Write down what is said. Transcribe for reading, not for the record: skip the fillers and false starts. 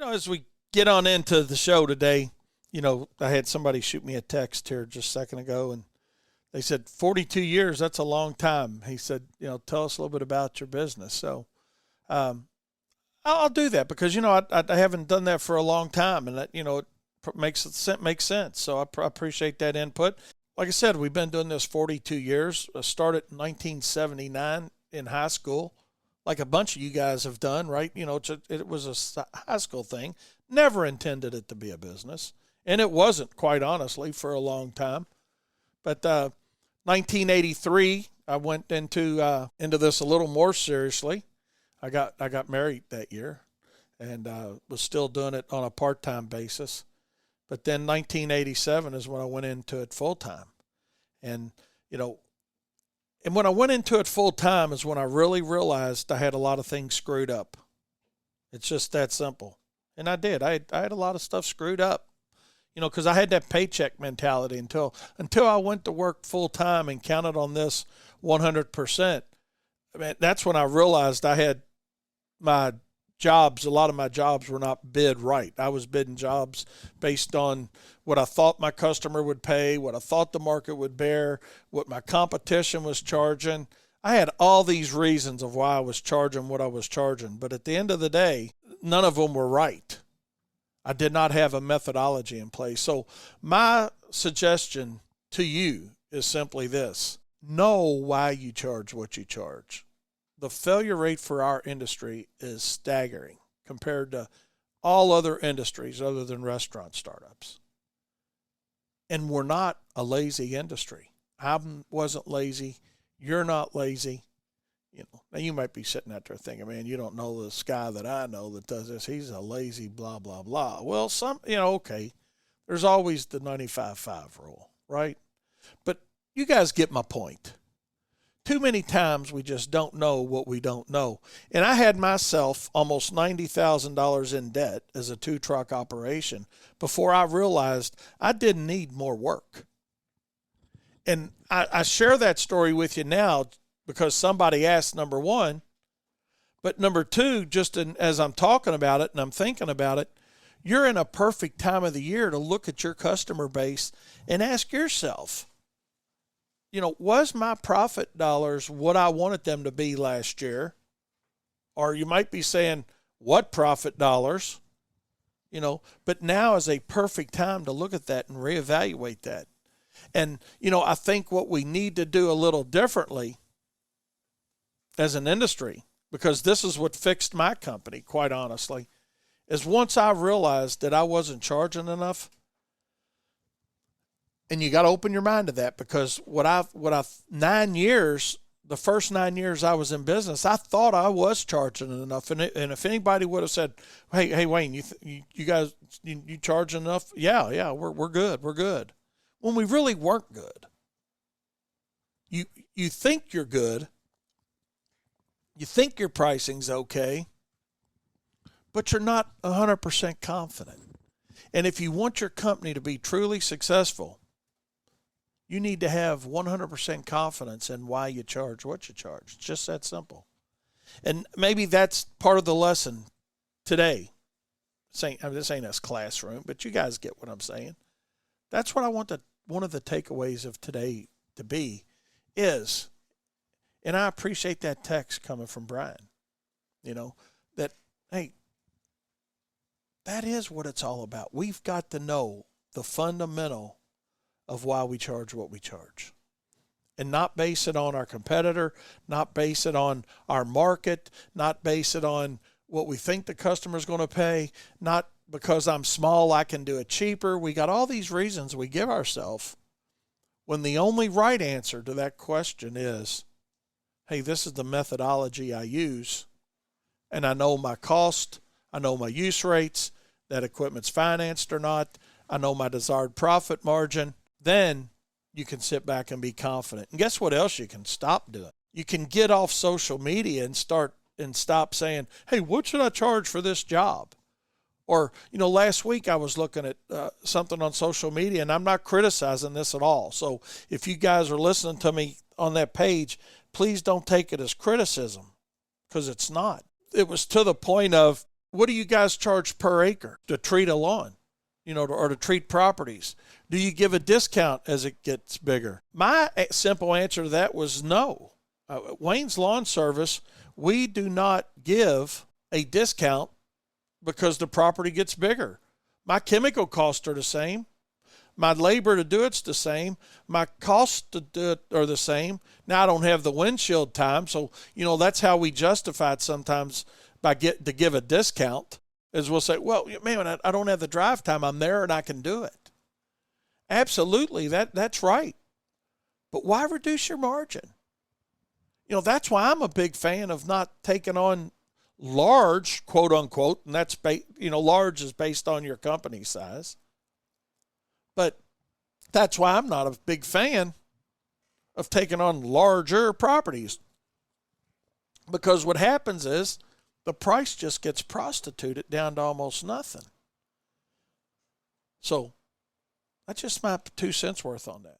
As we get on into the show today, I had somebody shoot me a text here just a second ago, and they said 42 years, that's a long time. He said, tell us a little bit about your business. So I'll do that because, I haven't done that for a long time, and that, it makes sense. So I appreciate that input. Like I said, we've been doing this 42 years. I started in 1979 in high school, like a bunch of you guys have done, right? It was a high school thing. Never intended it to be a business, and it wasn't, quite honestly, for a long time. But 1983, I went into this a little more seriously. I got married that year, and was still doing it on a part-time basis. But then 1987 is when I went into it full-time, and and when I went into it full-time is when I really realized I had a lot of things screwed up. It's just that simple. And I did. I had a lot of stuff screwed up, because I had that paycheck mentality until I went to work full-time and counted on this 100%. I mean, that's when I realized I had my jobs, a lot of my jobs were not bid right. I was bidding jobs based on what I thought my customer would pay, what I thought the market would bear, what my competition was charging. I had all these reasons of why I was charging what I was charging, but at the end of the day, none of them were right. I did not have a methodology in place. So my suggestion to you is simply this: know why you charge what you charge. The failure rate for our industry is staggering compared to all other industries other than restaurant startups. And we're not a lazy industry. I wasn't lazy. You're not lazy. Now you might be sitting out there thinking, man, you don't know this guy that I know that does this. He's a lazy blah, blah, blah. Well, okay. There's always the 95-5 rule, right? But you guys get my point. Too many times we just don't know what we don't know. And I had myself almost $90,000 in debt as a 2-truck operation before I realized I didn't need more work. And I share that story with you now because somebody asked, number one. But number two, as I'm talking about it and I'm thinking about it, you're in a perfect time of the year to look at your customer base and ask yourself, was my profit dollars what I wanted them to be last year? Or you might be saying, what profit dollars? But now is a perfect time to look at that and reevaluate that. And, I think what we need to do a little differently as an industry, because this is what fixed my company, quite honestly, is once I realized that I wasn't charging enough. And you got to open your mind to that, because the first 9 years I was in business, I thought I was charging enough. And if anybody would have said, hey, Wayne, you guys, you charge enough? Yeah, we're good. We're good. When we really weren't good. You think you're good. You think your pricing's okay, but you're not 100% confident. And if you want your company to be truly successful, you need to have 100% confidence in why you charge what you charge. It's just that simple. And maybe that's part of the lesson today. This ain't us classroom, but you guys get what I'm saying. That's what I want one of the takeaways of today to be is, and I appreciate that text coming from Brian, that, hey, that is what it's all about. We've got to know the fundamental of why we charge what we charge, and not base it on our competitor, not base it on our market, not base it on what we think the customer's going to pay, not because I'm small, I can do it cheaper. We got all these reasons we give ourselves when the only right answer to that question is, hey, this is the methodology I use, and I know my cost, I know my use rates, that equipment's financed or not, I know my desired profit margin. Then you can sit back and be confident. And guess what else you can stop doing? You can get off social media and stop saying, hey, what should I charge for this job? Or, last week I was looking at something on social media, and I'm not criticizing this at all. So if you guys are listening to me on that page, please don't take it as criticism, because it's not. It was to the point of, what do you guys charge per acre to treat a lawn, or to treat properties? Do you give a discount as it gets bigger? My simple answer to that was no. Wayne's Lawn Service, we do not give a discount because the property gets bigger. My chemical costs are the same. My labor to do it's the same. My costs to do it are the same. Now I don't have the windshield time, so that's how we justify it sometimes to give a discount. Is we'll say, well, man, I don't have the drive time. I'm there and I can do it. Absolutely, that's right. But why reduce your margin? That's why I'm a big fan of not taking on large, quote unquote, and that's large is based on your company size. But that's why I'm not a big fan of taking on larger properties. Because what happens is the price just gets prostituted down to almost nothing. So that's just my 2 cents worth on that.